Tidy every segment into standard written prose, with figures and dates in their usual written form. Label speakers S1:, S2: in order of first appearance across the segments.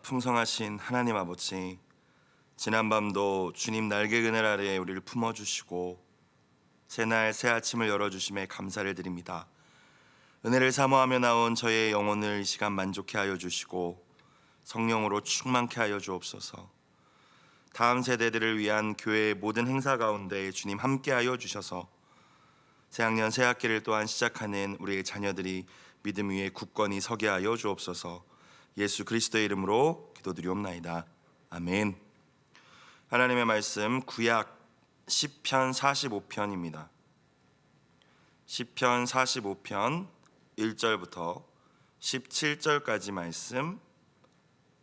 S1: 풍성하신 하나님 아버지, 지난밤도 주님 날개 그늘 아래에 우리를 품어주시고 새날 새 아침을 열어주심에 감사를 드립니다. 은혜를 사모하며 나온 저의 영혼을 이 시간 만족해 하여 주시고 성령으로 충만케 하여 주옵소서. 다음 세대들을 위한 교회의 모든 행사 가운데 주님 함께 하여 주셔서 새학년 새학기를 또한 시작하는 우리의 자녀들이 믿음 위에 굳건히 서게 하여 주옵소서. 예수 그리스도의 이름으로 기도드리옵나이다. 아멘. 하나님의 말씀 구약 시편 45편입니다. 시편 45편 1절부터 17절까지 말씀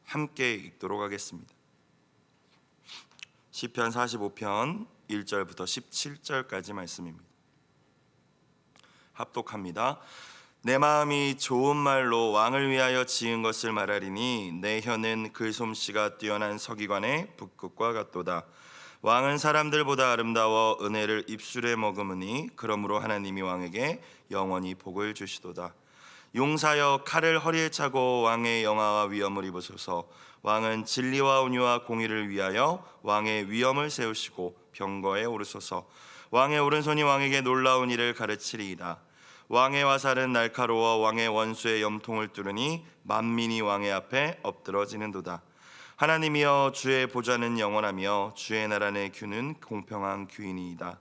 S1: 함께 읽도록 하겠습니다. 시편 45편 1절부터 17절까지 말씀입니다. 합독합니다. 내 마음이 좋은 말로 왕을 위하여 지은 것을 말하리니 내 혀는 글솜씨가 뛰어난 서기관의 붓끝과 같도다. 왕은 사람들보다 아름다워 은혜를 입술에 머금으니 그러므로 하나님이 왕에게 영원히 복을 주시도다. 용사여 칼을 허리에 차고 왕의 영화와 위엄을 입으소서. 왕은 진리와 온유와 공의를 위하여 왕의 위엄을 세우시고 병거에 오르소서. 왕의 오른손이 왕에게 놀라운 일을 가르치리이다. 왕의 화살은 날카로워 왕의 원수의 염통을 뚫으니 만민이 왕의 앞에 엎드러지는도다. 하나님이여 주의 보좌는 영원하며 주의 나라의 규는 공평한 규이니이다.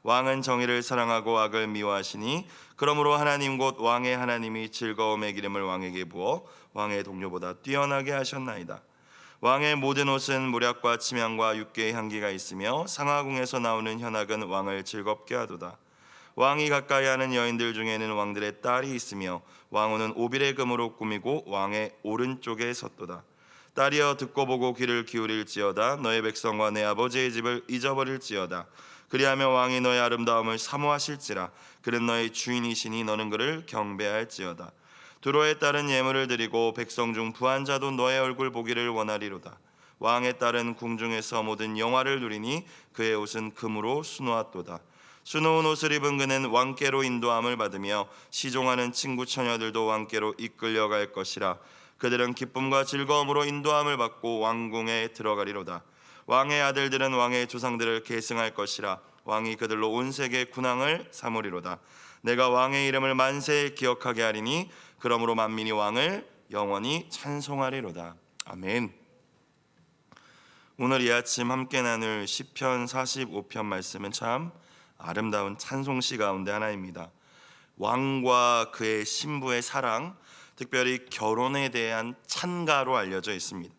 S1: 왕은 정의를 사랑하고 악을 미워하시니 그러므로 하나님 곧 왕의 하나님이 즐거움의 기름을 왕에게 부어 왕의 동료보다 뛰어나게 하셨나이다. 왕의 모든 옷은 모략과 침향과 육개의 향기가 있으며 상하궁에서 나오는 현악은 왕을 즐겁게 하도다. 왕이 가까이 하는 여인들 중에는 왕들의 딸이 있으며 왕후는 오빌의 금으로 꾸미고 왕의 오른쪽에 섰도다. 딸이여 듣고 보고 귀를 기울일지어다. 너의 백성과 내 아버지의 집을 잊어버릴지어다. 그리하며 왕이 너의 아름다움을 사모하실지라. 그는 너의 주인이시니 너는 그를 경배할지어다. 두로의 딸은 예물을 드리고 백성 중 부한 자도 너의 얼굴 보기를 원하리로다. 왕의 딸은 궁중에서 모든 영화를 누리니 그의 옷은 금으로 수놓았도다. 수놓은 옷을 입은 그는 왕께로 인도함을 받으며 시종하는 친구 처녀들도 왕께로 이끌려갈 것이라. 그들은 기쁨과 즐거움으로 인도함을 받고 왕궁에 들어가리로다. 왕의 아들들은 왕의 조상들을 계승할 것이라. 왕이 그들로 온 세계 군왕을 삼으리로다. 내가 왕의 이름을 만세에 기억하게 하리니 그러므로 만민이 왕을 영원히 찬송하리로다. 아멘. 오늘 이 아침 함께 나눌 시편 45편 말씀은 참 아름다운 찬송시 가운데 하나입니다. 왕과 그의 신부의 사랑, 특별히 결혼에 대한 찬가로 알려져 있습니다.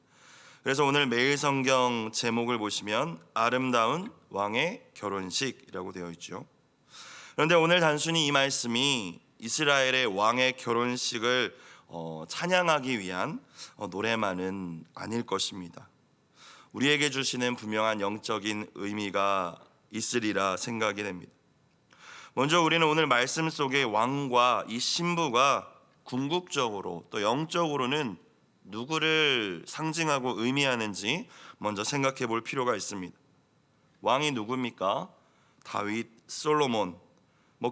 S1: 그래서 오늘 매일 성경 제목을 보시면 아름다운 왕의 결혼식이라고 되어 있죠. 그런데 오늘 단순히 이 말씀이 이스라엘의 왕의 결혼식을 찬양하기 위한 노래만은 아닐 것입니다. 우리에게 주시는 분명한 영적인 의미가 있으리라 생각이 됩니다. 먼저 우리는 오늘 말씀 속의 왕과 이 신부가 궁극적으로 또 영적으로는 누구를 상징하고 의미하는지 먼저 생각해 볼 필요가 있습니다. 왕이 누굽니까? 다윗, 솔로몬,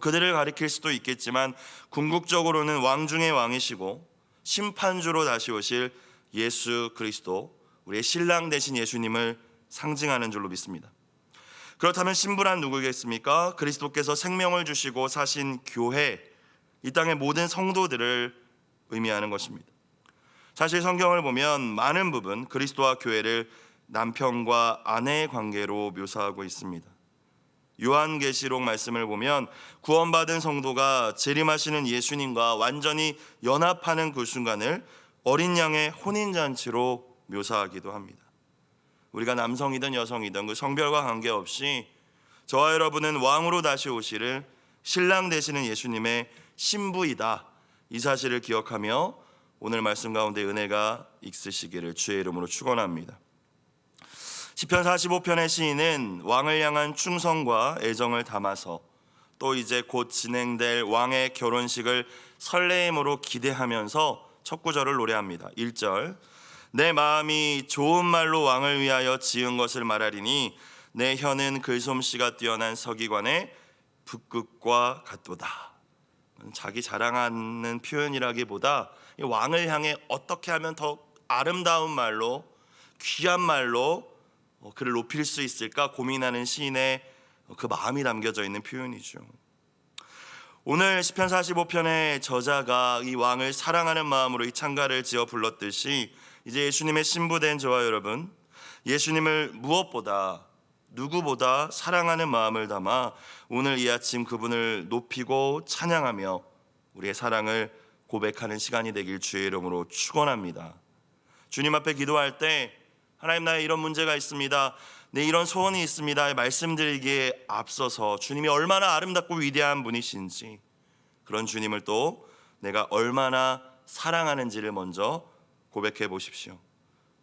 S1: 그들을 가리킬 수도 있겠지만 궁극적으로는 왕 중의 왕이시고 심판주로 다시 오실 예수 그리스도, 우리의 신랑 되신 예수님을 상징하는 줄로 믿습니다. 그렇다면 신부란 누구겠습니까? 그리스도께서 생명을 주시고 사신 교회, 이 땅의 모든 성도들을 의미하는 것입니다. 사실 성경을 보면 많은 부분 그리스도와 교회를 남편과 아내의 관계로 묘사하고 있습니다. 요한계시록 말씀을 보면 구원받은 성도가 재림하시는 예수님과 완전히 연합하는 그 순간을 어린 양의 혼인잔치로 묘사하기도 합니다. 우리가 남성이든 여성이든 그 성별과 관계없이 저와 여러분은 왕으로 다시 오시를 신랑 되시는 예수님의 신부이다, 이 사실을 기억하며 오늘 말씀 가운데 은혜가 있으시기를 주의 이름으로 축원합니다. 시편 45편의 시인은 왕을 향한 충성과 애정을 담아서 또 이제 곧 진행될 왕의 결혼식을 설레임으로 기대하면서 첫 구절을 노래합니다. 1절, 내 마음이 좋은 말로 왕을 위하여 지은 것을 말하리니 내 혀는 글솜씨가 뛰어난 서기관의 붓끝과 같도다. 자기 자랑하는 표현이라기보다 왕을 향해 어떻게 하면 더 아름다운 말로, 귀한 말로 그를 높일 수 있을까 고민하는 시인의 그 마음이 담겨져 있는 표현이죠. 오늘 시편 45편의 저자가 이 왕을 사랑하는 마음으로 이 찬가를 지어 불렀듯이 이제 예수님의 신부된 저와 여러분, 예수님을 무엇보다 누구보다 사랑하는 마음을 담아 오늘 이 아침 그분을 높이고 찬양하며 우리의 사랑을 고백하는 시간이 되길 주의 이름으로 축원합니다. 주님 앞에 기도할 때 하나님, 나의 이런 문제가 있습니다, 내 이런 소원이 있습니다 말씀드리기에 앞서서 주님이 얼마나 아름답고 위대한 분이신지, 그런 주님을 또 내가 얼마나 사랑하는지를 먼저 고백해 보십시오.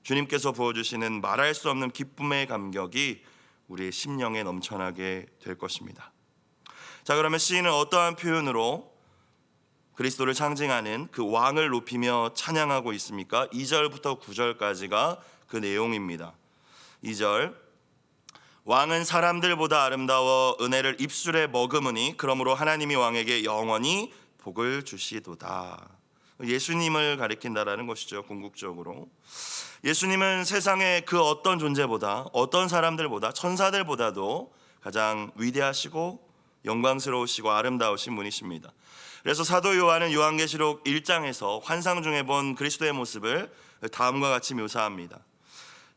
S1: 주님께서 부어주시는 말할 수 없는 기쁨의 감격이 우리의 심령에 넘쳐나게 될 것입니다. 자, 그러면 시인은 어떠한 표현으로 그리스도를 상징하는 그 왕을 높이며 찬양하고 있습니까? 2절부터 9절까지가 그 내용입니다. 2절, 왕은 사람들보다 아름다워 은혜를 입술에 머금으니 그러므로 하나님이 왕에게 영원히 복을 주시도다. 예수님을 가리킨다라는 것이죠. 궁극적으로 예수님은 세상의 그 어떤 존재보다, 어떤 사람들보다, 천사들보다도 가장 위대하시고 영광스러우시고 아름다우신 분이십니다. 그래서 사도 요한은 요한계시록 1장에서 환상 중에 본 그리스도의 모습을 다음과 같이 묘사합니다.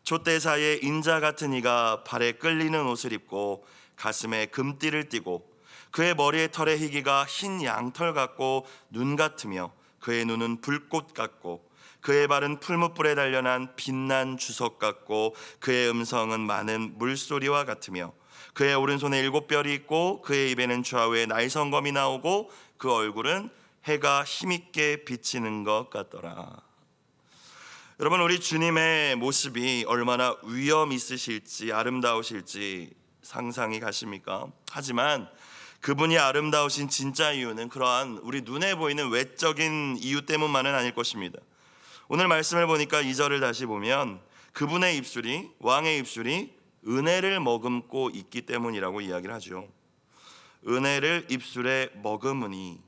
S1: 촛대사의 인자 같은 이가 발에 끌리는 옷을 입고 가슴에 금띠를 띠고 그의 머리의 털의 희기가 흰 양털 같고 눈 같으며 그의 눈은 불꽃 같고 그의 발은 풀무불에 단련한 빛난 주석 같고 그의 음성은 많은 물소리와 같으며 그의 오른손에 7뼈리 있고 그의 입에는 좌우에 날성검이 나오고 그 얼굴은 해가 힘있게 비치는 것 같더라. 여러분, 우리 주님의 모습이 얼마나 위엄 있으실지 아름다우실지 상상이 가십니까? 하지만 그분이 아름다우신 진짜 이유는 그러한 우리 눈에 보이는 외적인 이유 때문만은 아닐 것입니다. 오늘 말씀을 보니까 2절을 다시 보면 그분의 입술이, 왕의 입술이 은혜를 머금고 있기 때문이라고 이야기를 하죠. 은혜를 입술에 머금으니,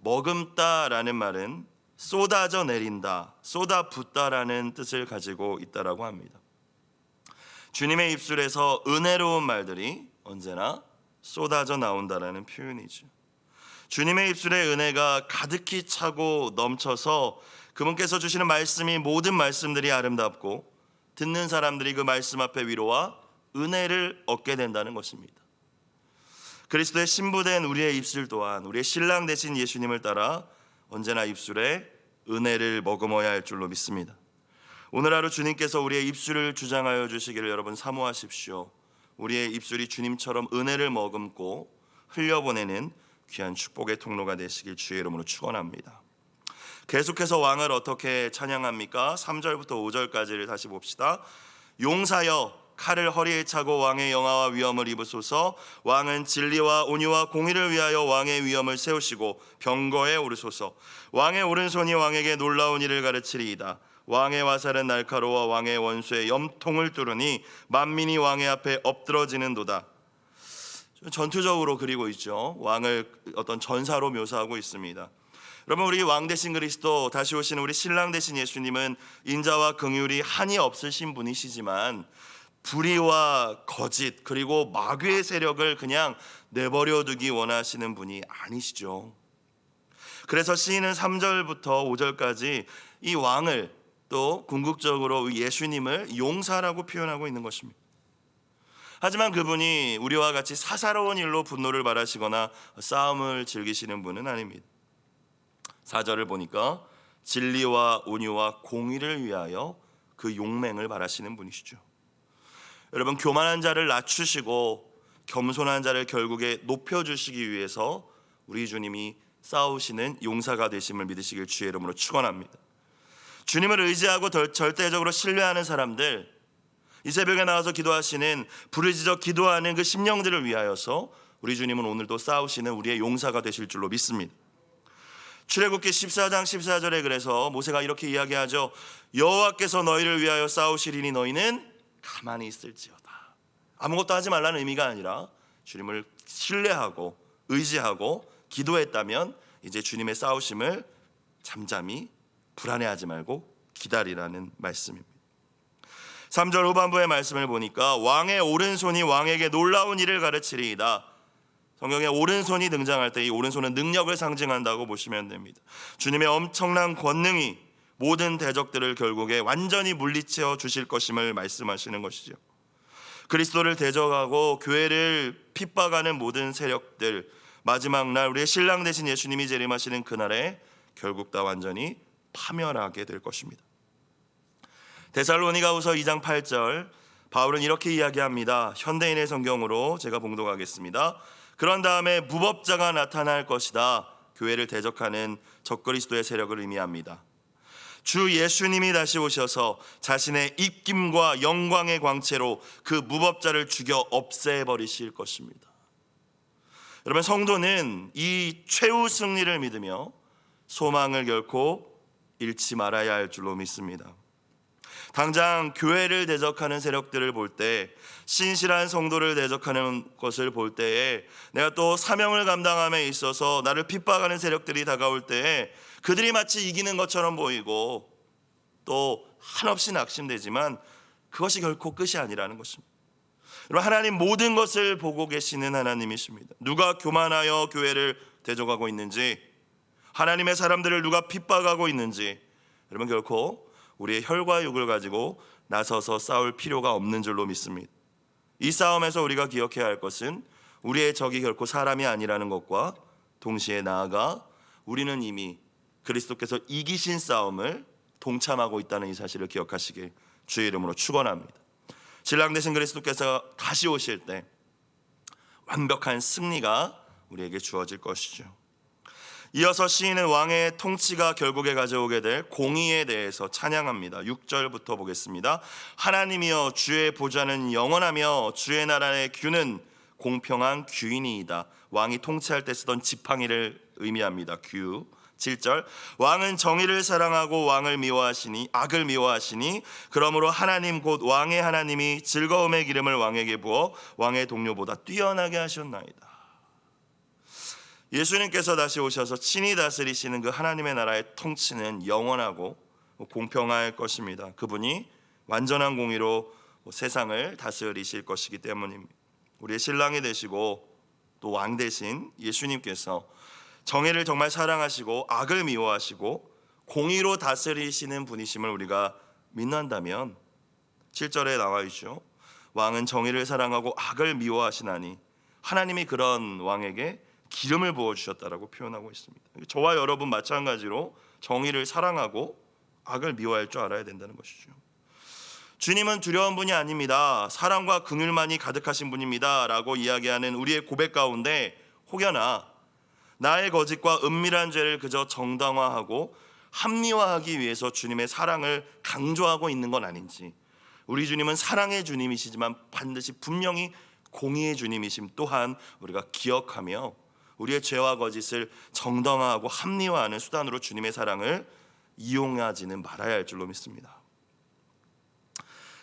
S1: 머금다라는 말은 쏟아져 내린다, 쏟아붓다라는 뜻을 가지고 있다라고 합니다. 주님의 입술에서 은혜로운 말들이 언제나 쏟아져 나온다라는 표현이죠. 주님의 입술에 은혜가 가득히 차고 넘쳐서 그분께서 주시는 말씀이 모든 말씀들이 아름답고 듣는 사람들이 그 말씀 앞에 위로와 은혜를 얻게 된다는 것입니다. 그리스도의 신부된 우리의 입술 또한 우리의 신랑 되신 예수님을 따라 언제나 입술에 은혜를 머금어야 할 줄로 믿습니다. 오늘 하루 주님께서 우리의 입술을 주장하여 주시기를 여러분 사모하십시오. 우리의 입술이 주님처럼 은혜를 머금고 흘려보내는 귀한 축복의 통로가 되시길 주의 이름으로 축원합니다. 계속해서 왕을 어떻게 찬양합니까? 3절부터 5절까지를 다시 봅시다. 용사여 칼을 허리에 차고 왕의 영화와 위엄을 입으소서. 왕은 진리와 온유와 공의를 위하여 왕의 위엄을 세우시고 병거에 오르소서. 왕의 오른손이 왕에게 놀라운 일을 가르치리이다. 왕의 화살은 날카로워 왕의 원수의 염통을 뚫으니 만민이 왕의 앞에 엎드러지는도다. 전투적으로 그리고 있죠. 왕을 어떤 전사로 묘사하고 있습니다. 여러분, 우리 왕 대신 그리스도, 다시 오시는 우리 신랑 대신 예수님은 인자와 긍휼이 한이 없으신 분이시지만 불의와 거짓 그리고 마귀의 세력을 그냥 내버려 두기 원하시는 분이 아니시죠. 그래서 시인은 3절부터 5절까지 이 왕을 또 궁극적으로 예수님을 용사라고 표현하고 있는 것입니다. 하지만 그분이 우리와 같이 사사로운 일로 분노를 발하시거나 싸움을 즐기시는 분은 아닙니다. 4절을 보니까 진리와 온유와 공의를 위하여 그 용맹을 발하시는 분이시죠. 여러분, 교만한 자를 낮추시고 겸손한 자를 결국에 높여주시기 위해서 우리 주님이 싸우시는 용사가 되심을 믿으시길 주의 이름으로 축원합니다. 주님을 의지하고 절대적으로 신뢰하는 사람들, 이 새벽에 나와서 기도하시는, 부르짖어 기도하는 그 심령들을 위하여서 우리 주님은 오늘도 싸우시는 우리의 용사가 되실 줄로 믿습니다. 출애굽기 14장 14절에 그래서 모세가 이렇게 이야기하죠. 여호와께서 너희를 위하여 싸우시리니 너희는 가만히 있을지어다. 아무것도 하지 말라는 의미가 아니라 주님을 신뢰하고 의지하고 기도했다면 이제 주님의 싸우심을 잠잠히 불안해하지 말고 기다리라는 말씀입니다. 3절 후반부의 말씀을 보니까 왕의 오른손이 왕에게 놀라운 일을 가르치리이다. 성경에 오른손이 등장할 때 이 오른손은 능력을 상징한다고 보시면 됩니다. 주님의 엄청난 권능이 모든 대적들을 결국에 완전히 물리쳐 주실 것임을 말씀하시는 것이죠. 그리스도를 대적하고 교회를 핍박하는 모든 세력들, 마지막 날 우리의 신랑 되신 예수님이 재림하시는 그날에 결국 다 완전히 파멸하게 될 것입니다. 데살로니가후서 2장 8절, 바울은 이렇게 이야기합니다. 현대인의 성경으로 제가 봉독하겠습니다. 그런 다음에 무법자가 나타날 것이다. 교회를 대적하는 적그리스도의 세력을 의미합니다. 주 예수님이 다시 오셔서 자신의 입김과 영광의 광채로 그 무법자를 죽여 없애버리실 것입니다. 여러분, 성도는 이 최후 승리를 믿으며 소망을 결코 잃지 말아야 할 줄로 믿습니다. 당장 교회를 대적하는 세력들을 볼 때, 신실한 성도를 대적하는 것을 볼 때에, 내가 또 사명을 감당함에 있어서 나를 핍박하는 세력들이 다가올 때에 그들이 마치 이기는 것처럼 보이고 또 한없이 낙심되지만 그것이 결코 끝이 아니라는 것입니다. 여러분, 하나님 모든 것을 보고 계시는 하나님이십니다. 누가 교만하여 교회를 대적하고 있는지, 하나님의 사람들을 누가 핍박하고 있는지, 여러분 결코 우리의 혈과 육을 가지고 나서서 싸울 필요가 없는 줄로 믿습니다. 이 싸움에서 우리가 기억해야 할 것은 우리의 적이 결코 사람이 아니라는 것과 동시에 나아가 우리는 이미 그리스도께서 이기신 싸움을 동참하고 있다는 이 사실을 기억하시길 주의 이름으로 축원합니다. 신랑 되신 그리스도께서 다시 오실 때 완벽한 승리가 우리에게 주어질 것이죠. 이어서 시인은 왕의 통치가 결국에 가져오게 될 공의에 대해서 찬양합니다. 6절부터 보겠습니다. 하나님이여, 주의 보좌는 영원하며 주의 나라의 규는 공평한 규이니이다. 왕이 통치할 때 쓰던 지팡이를 의미합니다. 규. 7절, 왕은 정의를 사랑하고 왕을 미워하시니 악을 미워하시니 그러므로 하나님 곧 왕의 하나님이 즐거움의 기름을 왕에게 부어 왕의 동료보다 뛰어나게 하셨나이다. 예수님께서 다시 오셔서 친히 다스리시는 그 하나님의 나라의 통치는 영원하고 공평할 것입니다. 그분이 완전한 공의로 세상을 다스리실 것이기 때문입니다. 우리의 신랑이 되시고 또 왕 되신 예수님께서 정의를 정말 사랑하시고 악을 미워하시고 공의로 다스리시는 분이심을 우리가 믿는다면 7절에 나와 있죠. 왕은 정의를 사랑하고 악을 미워하시나니 하나님이 그런 왕에게 기름을 부어주셨다라고 표현하고 있습니다. 저와 여러분 마찬가지로 정의를 사랑하고 악을 미워할 줄 알아야 된다는 것이죠. 주님은 두려운 분이 아닙니다. 사랑과 긍휼만이 가득하신 분입니다 라고 이야기하는 우리의 고백 가운데 혹여나 나의 거짓과 은밀한 죄를 그저 정당화하고 합리화하기 위해서 주님의 사랑을 강조하고 있는 건 아닌지, 우리 주님은 사랑의 주님이시지만 반드시 분명히 공의의 주님이심 또한 우리가 기억하며 우리의 죄와 거짓을 정당화하고 합리화하는 수단으로 주님의 사랑을 이용하지는 말아야 할 줄로 믿습니다.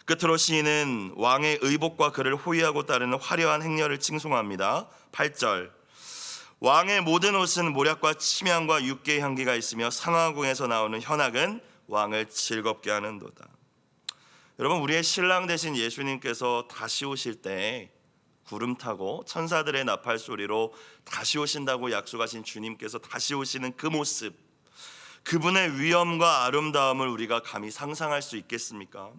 S1: 끝으로 시인은 왕의 의복과 그를 호위하고 따르는 화려한 행렬을 칭송합니다. 8절, 왕의 모든 옷은 모략과 침향과 육개의 향기가 있으며 상하궁에서 나오는 현악은 왕을 즐겁게 하는도다. 여러분, 우리의 신랑 되신 예수님께서 다시 오실 때 구름 타고 천사들의 나팔 소리로 다시 오신다고 약속하신 주님께서 다시 오시는 그 모습, 그분의 위엄과 아름다움을 우리가 감히 상상할 수 있겠습니까?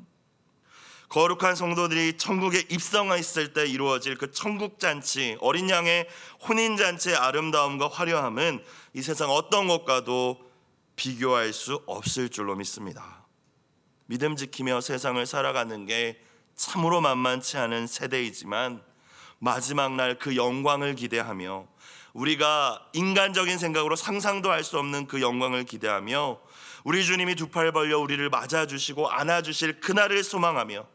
S1: 거룩한 성도들이 천국에 입성했을 때 이루어질 그 천국 잔치, 어린 양의 혼인 잔치의 아름다움과 화려함은 이 세상 어떤 것과도 비교할 수 없을 줄로 믿습니다. 믿음 지키며 세상을 살아가는 게 참으로 만만치 않은 세대이지만 마지막 날 그 영광을 기대하며, 우리가 인간적인 생각으로 상상도 할 수 없는 그 영광을 기대하며, 우리 주님이 두 팔 벌려 우리를 맞아주시고 안아주실 그날을 소망하며,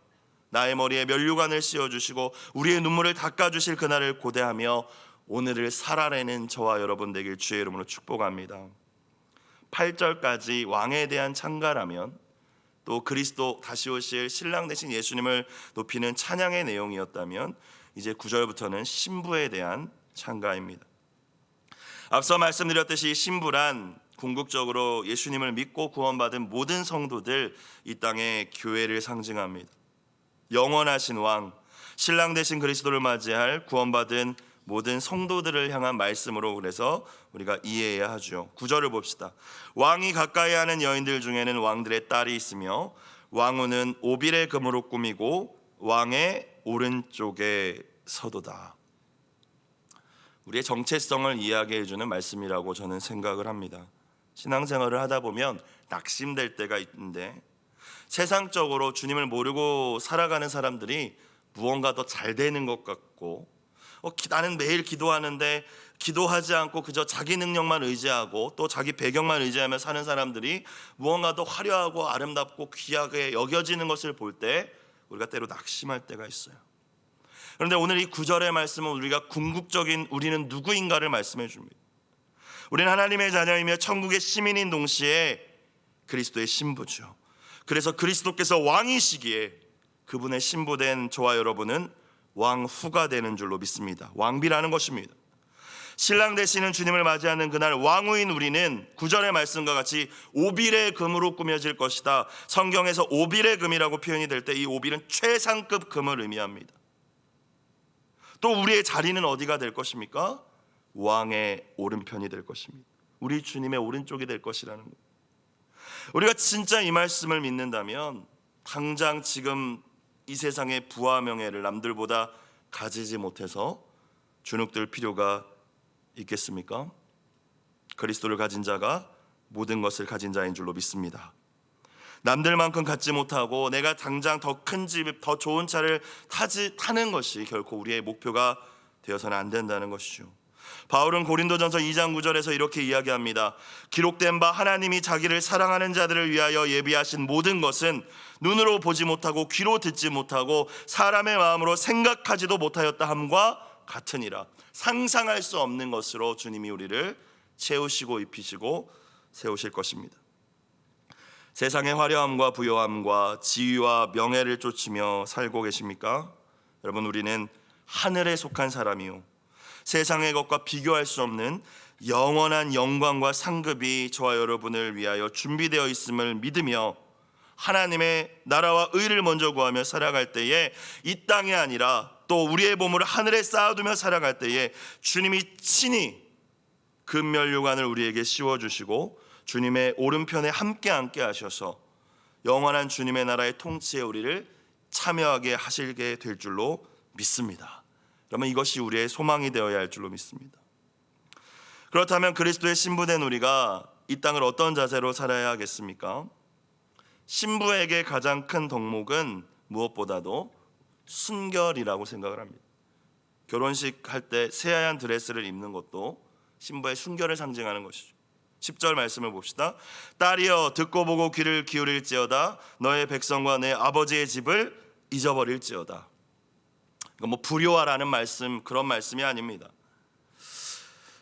S1: 나의 머리에 면류관을 씌워주시고 우리의 눈물을 닦아주실 그날을 고대하며 오늘을 살아내는 저와 여러분 되길 주의 이름으로 축복합니다. 8절까지 왕에 대한 찬가라면, 또 그리스도 다시 오실 신랑 되신 예수님을 높이는 찬양의 내용이었다면, 이제 9절부터는 신부에 대한 찬가입니다. 앞서 말씀드렸듯이 신부란 궁극적으로 예수님을 믿고 구원받은 모든 성도들, 이 땅의 교회를 상징합니다. 영원하신 왕, 신랑 되신 그리스도를 맞이할 구원받은 모든 성도들을 향한 말씀으로 그래서 우리가 이해해야 하죠. 9절을 봅시다. 왕이 가까이 하는 여인들 중에는 왕들의 딸이 있으며 왕후는 오빌의 금으로 꾸미고 왕의 오른쪽에 서도다. 우리의 정체성을 이야기해 주는 말씀이라고 저는 생각을 합니다. 신앙생활을 하다 보면 낙심될 때가 있는데, 세상적으로 주님을 모르고 살아가는 사람들이 무언가 더 잘 되는 것 같고, 나는 매일 기도하는데 기도하지 않고 그저 자기 능력만 의지하고 또 자기 배경만 의지하며 사는 사람들이 무언가 더 화려하고 아름답고 귀하게 여겨지는 것을 볼 때 우리가 때로 낙심할 때가 있어요. 그런데 오늘 이 9절의 말씀은 우리가 궁극적인 우리는 누구인가를 말씀해 줍니다. 우리는 하나님의 자녀이며 천국의 시민인 동시에 그리스도의 신부죠. 그래서 그리스도께서 왕이시기에 그분의 신부된 저와 여러분은 왕후가 되는 줄로 믿습니다. 왕비라는 것입니다. 신랑 되시는 주님을 맞이하는 그날 왕후인 우리는 9절의 말씀과 같이 오빌의 금으로 꾸며질 것이다. 성경에서 오빌의 금이라고 표현이 될 때 이 오빌은 최상급 금을 의미합니다. 또 우리의 자리는 어디가 될 것입니까? 왕의 오른편이 될 것입니다. 우리 주님의 오른쪽이 될 것이라는 것. 우리가 진짜 이 말씀을 믿는다면 당장 지금 이 세상의 부와 명예를 남들보다 가지지 못해서 주눅들 필요가 있겠습니까? 그리스도를 가진 자가 모든 것을 가진 자인 줄로 믿습니다. 남들만큼 갖지 못하고 내가 당장 더 큰 집, 더 좋은 차를 타는 것이 결코 우리의 목표가 되어서는 안 된다는 것이죠. 바울은 고린도전서 2장 9절에서 이렇게 이야기합니다. 기록된 바 하나님이 자기를 사랑하는 자들을 위하여 예비하신 모든 것은 눈으로 보지 못하고 귀로 듣지 못하고 사람의 마음으로 생각하지도 못하였다 함과 같으니라. 상상할 수 없는 것으로 주님이 우리를 채우시고 입히시고 세우실 것입니다. 세상의 화려함과 부요함과 지위와 명예를 쫓으며 살고 계십니까? 여러분, 우리는 하늘에 속한 사람이요, 세상의 것과 비교할 수 없는 영원한 영광과 상급이 저와 여러분을 위하여 준비되어 있음을 믿으며 하나님의 나라와 의를 먼저 구하며 살아갈 때에 이 땅이 아니라 또 우리의 보물을 하늘에 쌓아두며 살아갈 때에 주님이 친히 금면류관을 우리에게 씌워주시고 주님의 오른편에 함께 앉게 하셔서 영원한 주님의 나라의 통치에 우리를 참여하게 하시게 될 줄로 믿습니다. 그러면 이것이 우리의 소망이 되어야 할 줄로 믿습니다. 그렇다면 그리스도의 신부된 우리가 이 땅을 어떤 자세로 살아야 하겠습니까? 신부에게 가장 큰 덕목은 무엇보다도 순결이라고 생각을 합니다. 결혼식 할 때 새하얀 드레스를 입는 것도 신부의 순결을 상징하는 것이죠. 10절 말씀을 봅시다. 딸이여 듣고 보고 귀를 기울일지어다. 너의 백성과 내 아버지의 집을 잊어버릴지어다. 이건 불효하라는 말씀, 그런 말씀이 아닙니다.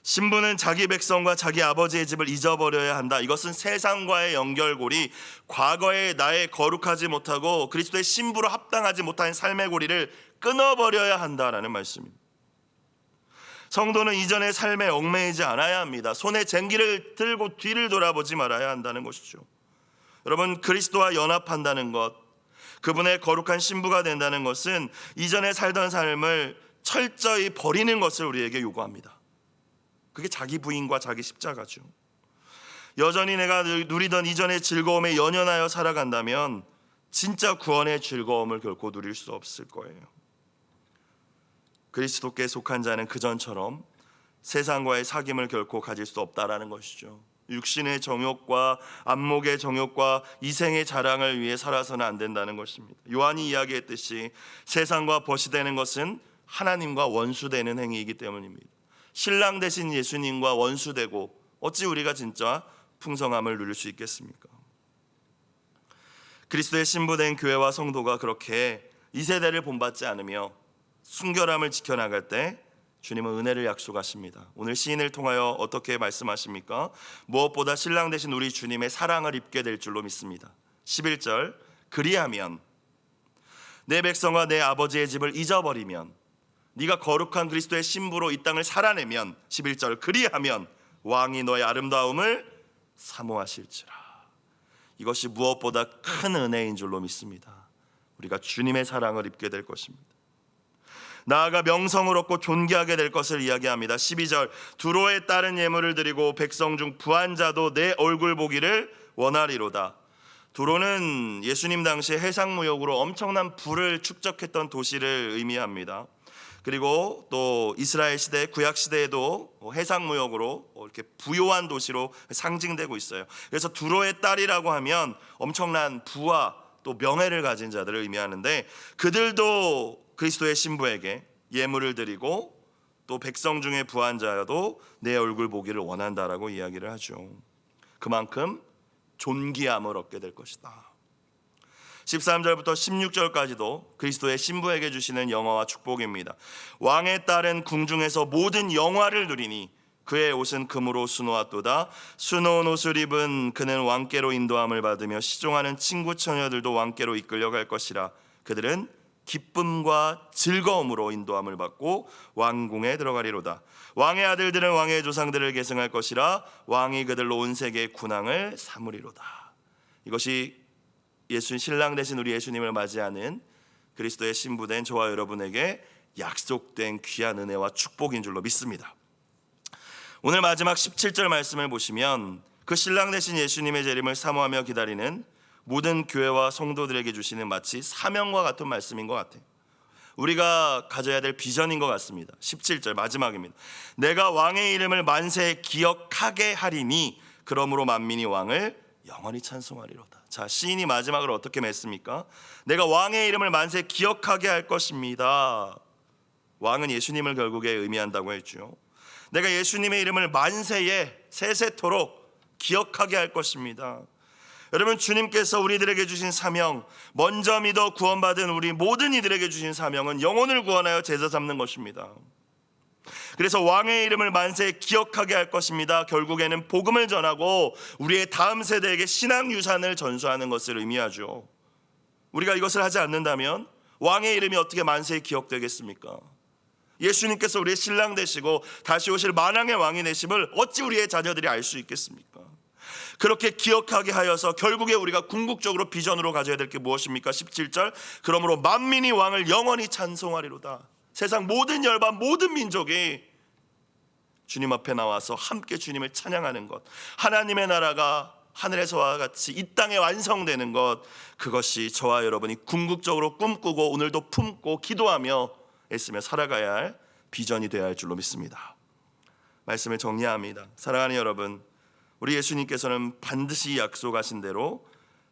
S1: 신부는 자기 백성과 자기 아버지의 집을 잊어버려야 한다. 이것은 세상과의 연결고리, 과거의 나의 거룩하지 못하고 그리스도의 신부로 합당하지 못한 삶의 고리를 끊어버려야 한다라는 말씀입니다. 성도는 이전의 삶에 얽매이지 않아야 합니다. 손에 쟁기를 들고 뒤를 돌아보지 말아야 한다는 것이죠. 여러분, 그리스도와 연합한다는 것, 그분의 거룩한 신부가 된다는 것은 이전에 살던 삶을 철저히 버리는 것을 우리에게 요구합니다. 그게 자기 부인과 자기 십자가죠. 여전히 내가 누리던 이전의 즐거움에 연연하여 살아간다면 진짜 구원의 즐거움을 결코 누릴 수 없을 거예요. 그리스도께 속한 자는 그전처럼 세상과의 사귐을 결코 가질 수 없다라는 것이죠. 육신의 정욕과 안목의 정욕과 이생의 자랑을 위해 살아서는 안 된다는 것입니다. 요한이 이야기했듯이 세상과 벗이되는 것은 하나님과 원수되는 행위이기 때문입니다. 신랑 되신 예수님과 원수되고 어찌 우리가 진짜 풍성함을 누릴 수 있겠습니까? 그리스도의 신부된 교회와 성도가 그렇게 이 세대를 본받지 않으며 순결함을 지켜나갈 때 주님은 은혜를 약속하십니다. 오늘 시인을 통하여 어떻게 말씀하십니까? 무엇보다 신랑 되신 우리 주님의 사랑을 입게 될 줄로 믿습니다. 11절, 그리하면 내 백성과 내 아버지의 집을 잊어버리면, 네가 거룩한 그리스도의 신부로 이 땅을 살아내면, 11절, 그리하면 왕이 너의 아름다움을 사모하실지라. 이것이 무엇보다 큰 은혜인 줄로 믿습니다. 우리가 주님의 사랑을 입게 될 것입니다. 나아가 명성을 얻고 존귀하게 될 것을 이야기합니다. 12절, 두로에 따른 예물을 드리고 백성 중 부한 자도 내 얼굴 보기를 원하리로다. 두로는 예수님 당시에 해상무역으로 엄청난 부를 축적했던 도시를 의미합니다. 그리고 또 이스라엘 시대, 구약 시대에도 해상무역으로 이렇게 부요한 도시로 상징되고 있어요. 그래서 두로의 딸이라고 하면 엄청난 부와 또 명예를 가진 자들을 의미하는데, 그들도 그리스도의 신부에게 예물을 드리고 또 백성 중에 부한 자도 내 얼굴 보기를 원한다라고 이야기를 하죠. 그만큼 존귀함을 얻게 될 것이다. 13절부터 16절까지도 그리스도의 신부에게 주시는 영화와 축복입니다. 왕의 딸은 궁중에서 모든 영화를 누리니 그의 옷은 금으로 수놓았도다. 수놓은 옷을 입은 그는 왕께로 인도함을 받으며 시종하는 친구 처녀들도 왕께로 이끌려갈 것이라. 그들은 기쁨과 즐거움으로 인도함을 받고 왕궁에 들어가리로다. 왕의 아들들은 왕의 조상들을 계승할 것이라. 왕이 그들로 온 세계의 군왕을 삼으리로다. 이것이 신랑 되신 우리 예수님을 맞이하는 그리스도의 신부된 저와 여러분에게 약속된 귀한 은혜와 축복인 줄로 믿습니다. 오늘 마지막 17절 말씀을 보시면 그 신랑 되신 예수님의 재림을 사모하며 기다리는 모든 교회와 성도들에게 주시는 마치 사명과 같은 말씀인 것 같아요. 우리가 가져야 될 비전인 것 같습니다. 17절 마지막입니다. 내가 왕의 이름을 만세에 기억하게 하리니 그러므로 만민이 왕을 영원히 찬송하리로다. 자, 시인이 마지막으로 어떻게 맺습니까? 내가 왕의 이름을 만세에 기억하게 할 것입니다. 왕은 예수님을 결국에 의미한다고 했죠. 내가 예수님의 이름을 만세에 세세토록 기억하게 할 것입니다. 여러분, 주님께서 우리들에게 주신 사명, 먼저 믿어 구원받은 우리 모든 이들에게 주신 사명은 영혼을 구원하여 제자 삼는 것입니다. 그래서 왕의 이름을 만세에 기억하게 할 것입니다. 결국에는 복음을 전하고 우리의 다음 세대에게 신앙 유산을 전수하는 것을 의미하죠. 우리가 이것을 하지 않는다면 왕의 이름이 어떻게 만세에 기억되겠습니까? 예수님께서 우리의 신랑 되시고 다시 오실 만왕의 왕이 되심을 어찌 우리의 자녀들이 알 수 있겠습니까? 그렇게 기억하게 하여서 결국에 우리가 궁극적으로 비전으로 가져야 될 게 무엇입니까? 17절, 그러므로 만민이 왕을 영원히 찬송하리로다. 세상 모든 열반 모든 민족이 주님 앞에 나와서 함께 주님을 찬양하는 것, 하나님의 나라가 하늘에서와 같이 이 땅에 완성되는 것, 그것이 저와 여러분이 궁극적으로 꿈꾸고 오늘도 품고 기도하며 애쓰며 살아가야 할 비전이 되어야 할 줄로 믿습니다. 말씀을 정리합니다. 사랑하는 여러분, 우리 예수님께서는 반드시 약속하신 대로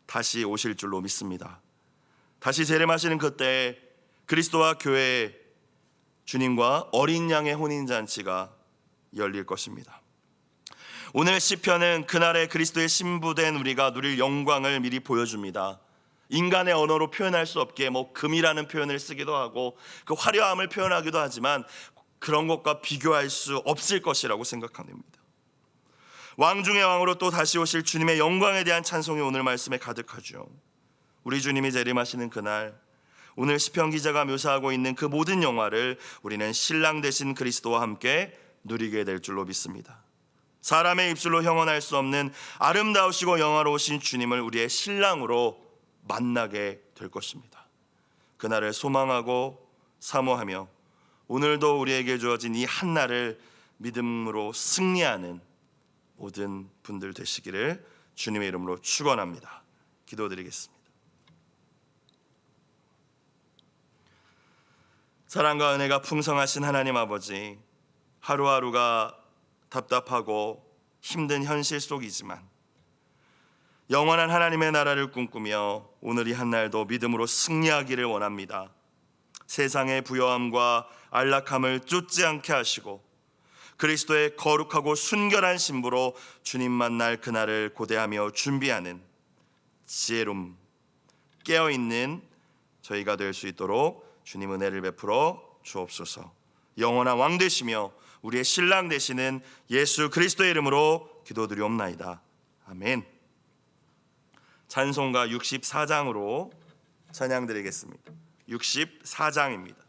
S1: 다시 오실 줄로 믿습니다. 다시 재림하시는 그때 그리스도와 교회, 주님과 어린 양의 혼인잔치가 열릴 것입니다. 오늘 시편은 그날의 그리스도의 신부된 우리가 누릴 영광을 미리 보여줍니다. 인간의 언어로 표현할 수 없게 금이라는 표현을 쓰기도 하고 그 화려함을 표현하기도 하지만 그런 것과 비교할 수 없을 것이라고 생각합니다. 왕 중의 왕으로 또 다시 오실 주님의 영광에 대한 찬송이 오늘 말씀에 가득하죠. 우리 주님이 재림하시는 그날, 오늘 시편 기자가 묘사하고 있는 그 모든 영화를 우리는 신랑 되신 그리스도와 함께 누리게 될 줄로 믿습니다. 사람의 입술로 형언할 수 없는 아름다우시고 영화로우신 주님을 우리의 신랑으로 만나게 될 것입니다. 그날을 소망하고 사모하며 오늘도 우리에게 주어진 이 한날을 믿음으로 승리하는 모든 분들 되시기를 주님의 이름으로 축원합니다. 기도드리겠습니다. 사랑과 은혜가 풍성하신 하나님 아버지, 하루하루가 답답하고 힘든 현실 속이지만 영원한 하나님의 나라를 꿈꾸며 오늘 이 한날도 믿음으로 승리하기를 원합니다. 세상의 부요함과 안락함을 쫓지 않게 하시고 그리스도의 거룩하고 순결한 신부로 주님 만날 그날을 고대하며 준비하는 지혜로움, 깨어있는 저희가 될 수 있도록 주님 은혜를 베풀어 주옵소서. 영원한 왕 되시며 우리의 신랑 되시는 예수 그리스도의 이름으로 기도드리옵나이다. 아멘. 찬송가 64장으로 찬양드리겠습니다. 64장입니다.